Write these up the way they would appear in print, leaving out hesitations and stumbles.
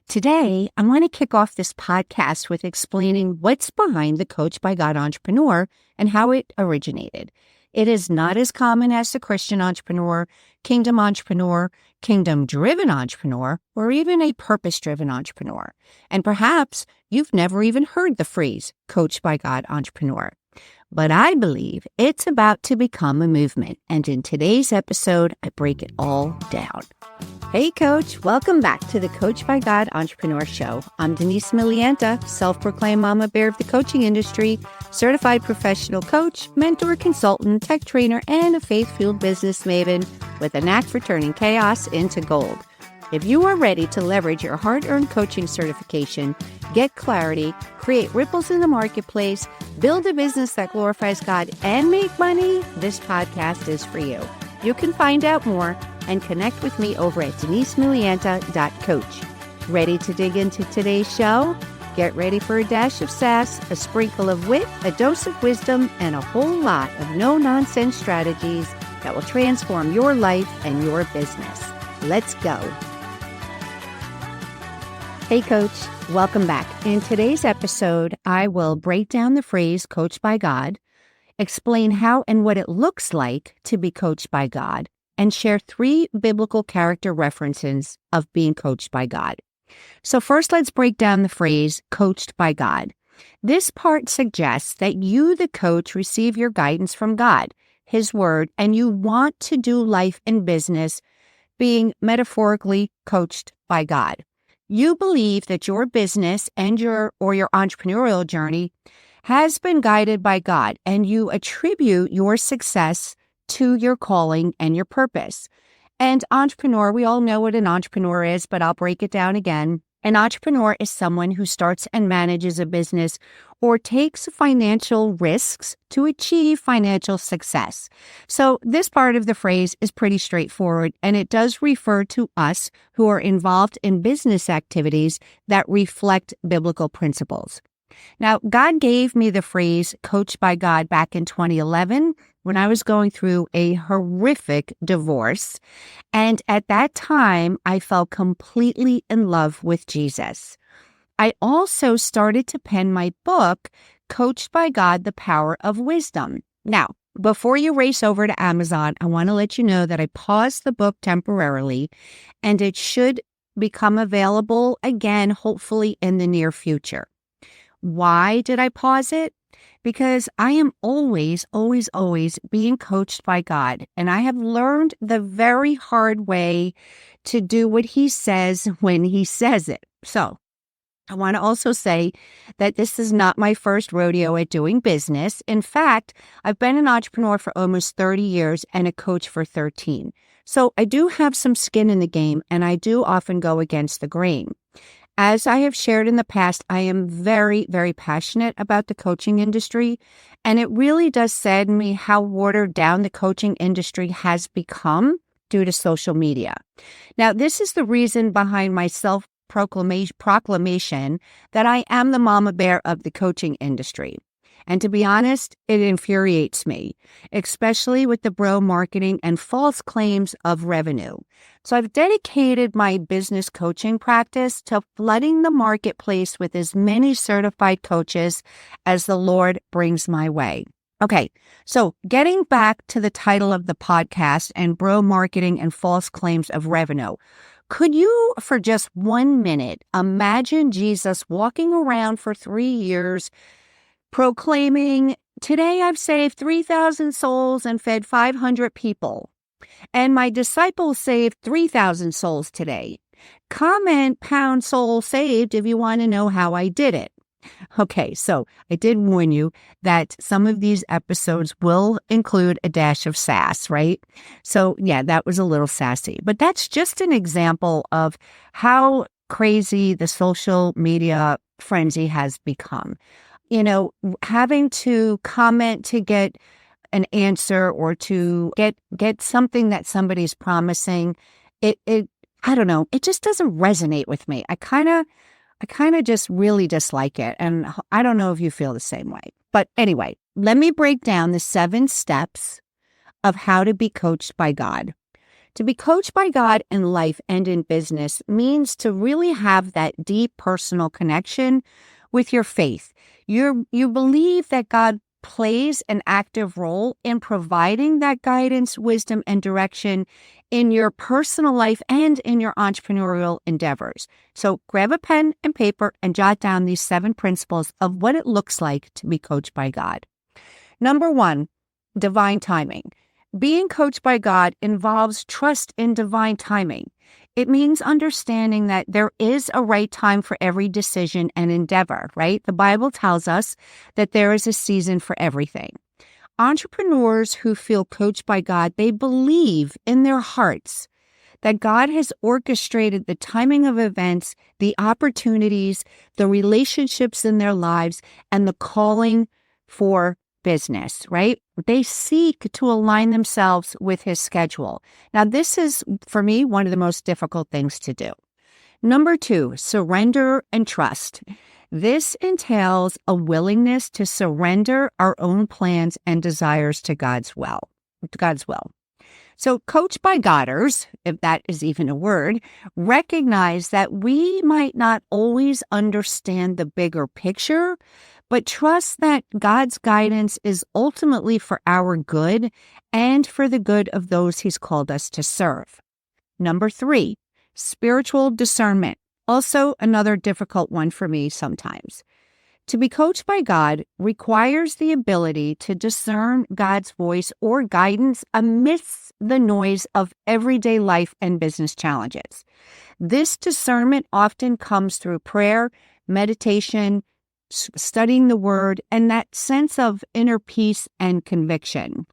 Today, I want to kick off this podcast with explaining what's behind the Coach by God entrepreneur and how it originated. It is not as common as the Christian entrepreneur, kingdom-driven entrepreneur, or even a purpose-driven entrepreneur. And perhaps you've never even heard the phrase Coach by God entrepreneur. But I believe it's about to become a movement. And in today's episode, I break it all down. Hey, Coach. Welcome back to the Coach by God Entrepreneur Show. I'm Denise Milianta, self-proclaimed mama bear of the coaching industry, certified professional coach, mentor, consultant, tech trainer, and a faith-fueled business maven with a knack for turning chaos into gold. If you are ready to leverage your hard-earned coaching certification, get clarity, create ripples in the marketplace, build a business that glorifies God, and make money, this podcast is for you. You can find out more and connect with me over at denisemilianta.coach. Ready to dig into today's show? Get ready for a dash of sass, a sprinkle of wit, a dose of wisdom, and a whole lot of no-nonsense strategies that will transform your life and your business. Let's go. Hey, Coach. Welcome back. In today's episode, I will break down the phrase Coach by God, explain how and what it looks like to be coached by God, and share 3 biblical character references of being coached by God. So first, let's break down the phrase coached by God. This part suggests that you, the coach, receive your guidance from God, His Word, and you want to do life and business being metaphorically coached by God. You believe that your business and your entrepreneurial journey has been guided by God, and you attribute your success to your calling and your purpose. And entrepreneur, we all know what an entrepreneur is, but I'll break it down again. An entrepreneur is someone who starts and manages a business or takes financial risks to achieve financial success. So this part of the phrase is pretty straightforward, and it does refer to us who are involved in business activities that reflect biblical principles. Now, God gave me the phrase coached by God back in 2011 when I was going through a horrific divorce. And at that time, I fell completely in love with Jesus. I also started to pen my book, Coached by God, The Power of Wisdom. Now, before you race over to Amazon, I want to let you know that I paused the book temporarily, and it should become available again, hopefully in the near future. Why did I pause it? Because I am always being coached by God. And I have learned the very hard way to do what He says when He says it. So I want to also say that this is not my first rodeo at doing business. In fact, I've been an entrepreneur for almost 30 years and a coach for 13. So I do have some skin in the game, and I do often go against the grain. As I have shared in the past, I am very, very passionate about the coaching industry, and it really does sadden me how watered down the coaching industry has become due to social media. Now, this is the reason behind my proclamation that I am the mama bear of the coaching industry. And to be honest, it infuriates me, especially with the bro marketing and false claims of revenue. So I've dedicated my business coaching practice to flooding the marketplace with as many certified coaches as the Lord brings my way. Okay, so getting back to the title of the podcast and bro marketing and false claims of revenue. Could you, for just 1 minute, imagine Jesus walking around for 3 years proclaiming, "Today I've saved 3,000 souls and fed 500 people. And my disciples saved 3,000 souls today. Comment pound soul saved if you want to know how I did it." Okay, so I did warn you that some of these episodes will include a dash of sass, right? So yeah, that was a little sassy. But that's just an example of how crazy the social media frenzy has become. You know, having to comment to get an answer or to get something that somebody's promising, I don't know, it just doesn't resonate with me. I kind of just really dislike it, and I don't know if you feel the same way. But anyway, let me break down the 7 steps of how to be coached by God. To be coached by God in life and in business means to really have that deep personal connection with your faith. You believe that God plays an active role in providing that guidance, wisdom, and direction in your personal life and in your entrepreneurial endeavors. So grab a pen and paper and jot down these 7 principles of what it looks like to be coached by God. Number 1, divine timing. Being coached by God involves trust in divine timing. It means understanding that there is a right time for every decision and endeavor, right? The Bible tells us that there is a season for everything. Entrepreneurs who feel coached by God, they believe in their hearts that God has orchestrated the timing of events, the opportunities, the relationships in their lives, and the calling for business, right? They seek to align themselves with his schedule. Now, this is, for me, one of the most difficult things to do. Number 2, surrender and trust. This entails a willingness to surrender our own plans and desires to God's will. So coached by Godders, if that is even a word, recognize that we might not always understand the bigger picture, but trust that God's guidance is ultimately for our good and for the good of those he's called us to serve. Number 3, spiritual discernment. Also another difficult one for me sometimes. To be coached by God requires the ability to discern God's voice or guidance amidst the noise of everyday life and business challenges. This discernment often comes through prayer, meditation, studying the word, and that sense of inner peace and conviction.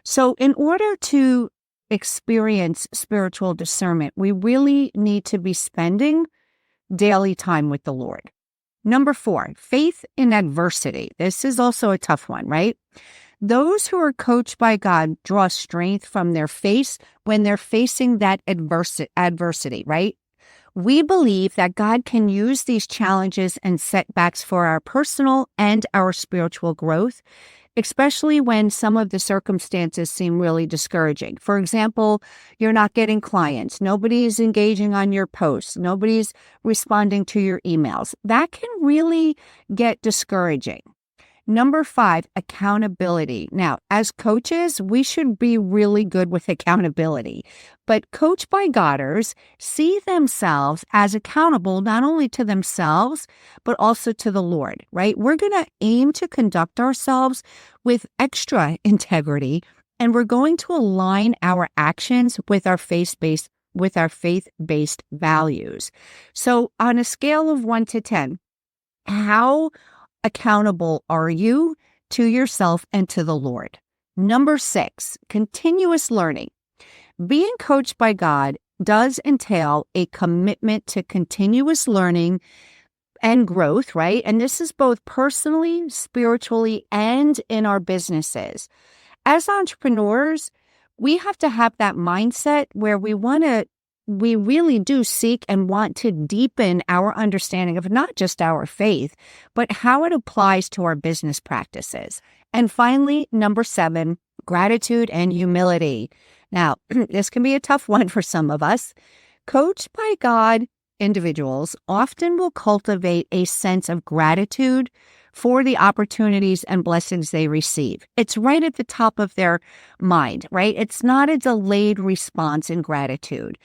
So in order to experience spiritual discernment, we really need to be spending daily time with the Lord. Number 4, faith in adversity. This is also a tough one, right? Those who are coached by God draw strength from their faith when they're facing that adversity, right? We believe that God can use these challenges and setbacks for our personal and our spiritual growth, especially when some of the circumstances seem really discouraging. For example, you're not getting clients, nobody is engaging on your posts, nobody's responding to your emails. That can really get discouraging. Number 5, accountability. Now, as coaches, we should be really good with accountability, but coached by Godders see themselves as accountable not only to themselves, but also to the Lord, right? We're going to aim to conduct ourselves with extra integrity, and we're going to align our actions with our faith-based values. So on a scale of 1 to 10, how accountable are you to yourself and to the Lord? Number 6, continuous learning. Being coached by God does entail a commitment to continuous learning and growth, right? And this is both personally, spiritually, and in our businesses. As entrepreneurs, we have to have that mindset where we really do seek and want to deepen our understanding of not just our faith, but how it applies to our business practices. And finally, number 7, gratitude and humility. Now, this can be a tough one for some of us. Coached by God individuals often will cultivate a sense of gratitude for the opportunities and blessings they receive. It's right at the top of their mind, right? It's not a delayed response in gratitude.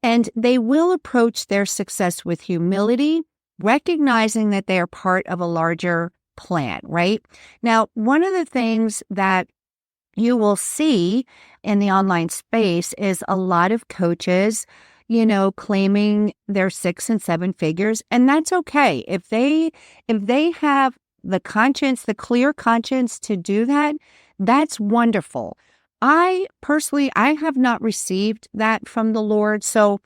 And they will approach their success with humility, recognizing that they are part of a larger plan, right? Now, one of the things that you will see in the online space is a lot of coaches, claiming their 6 and 7 figures, and that's okay. If they have the clear conscience to do that, that's wonderful. I have not received that from the Lord, so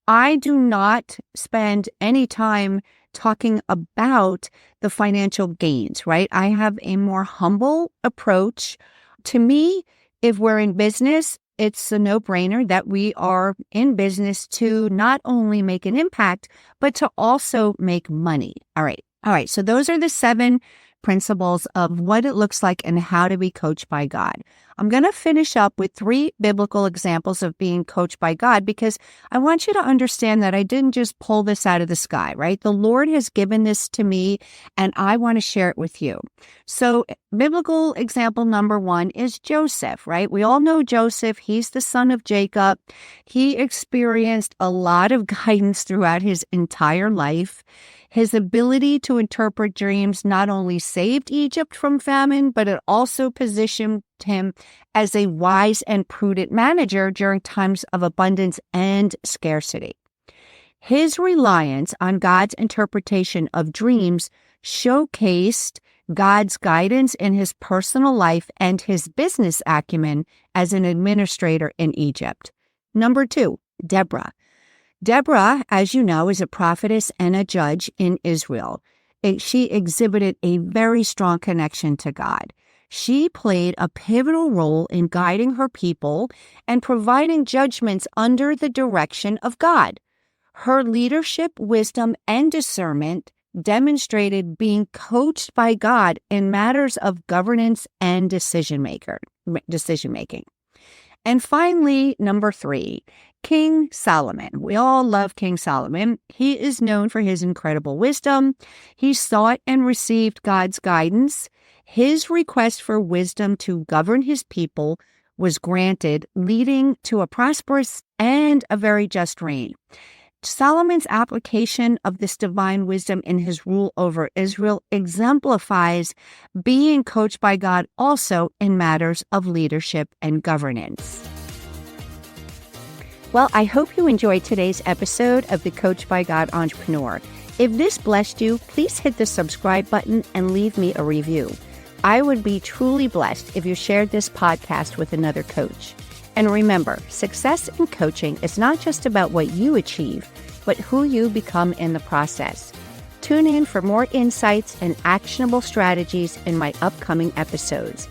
I do not spend any time talking about the financial gains, right? I have a more humble approach. To me, if we're in business, it's a no-brainer that we are in business to not only make an impact, but to also make money. All right. So those are the 7 principles of what it looks like and how to be coached by God. I'm going to finish up with 3 biblical examples of being coached by God, because I want you to understand that I didn't just pull this out of the sky, right? The Lord has given this to me, and I want to share it with you. So biblical example number 1 is Joseph, right? We all know Joseph. He's the son of Jacob. He experienced a lot of guidance throughout his entire life. His ability to interpret dreams not only saved Egypt from famine, but it also positioned him as a wise and prudent manager during times of abundance and scarcity. His reliance on God's interpretation of dreams showcased God's guidance in his personal life and his business acumen as an administrator in Egypt. Number 2, Deborah. Deborah, as you know, is a prophetess and a judge in Israel. She exhibited a very strong connection to God. She played a pivotal role in guiding her people and providing judgments under the direction of God. Her leadership, wisdom, and discernment demonstrated being coached by God in matters of governance and decision-making. And finally, number 3, King Solomon. We all love King Solomon. He is known for his incredible wisdom. He sought and received God's guidance. His request for wisdom to govern his people was granted, leading to a prosperous and a very just reign. Solomon's application of this divine wisdom in his rule over Israel exemplifies being coached by God also in matters of leadership and governance. Well, I hope you enjoyed today's episode of the Coached by God Entrepreneur. If this blessed you, please hit the subscribe button and leave me a review. I would be truly blessed if you shared this podcast with another coach. And remember, success in coaching is not just about what you achieve, but who you become in the process. Tune in for more insights and actionable strategies in my upcoming episodes.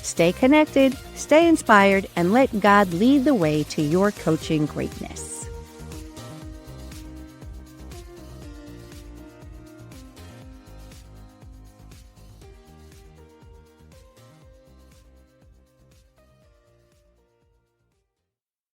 Stay connected, stay inspired, and let God lead the way to your coaching greatness.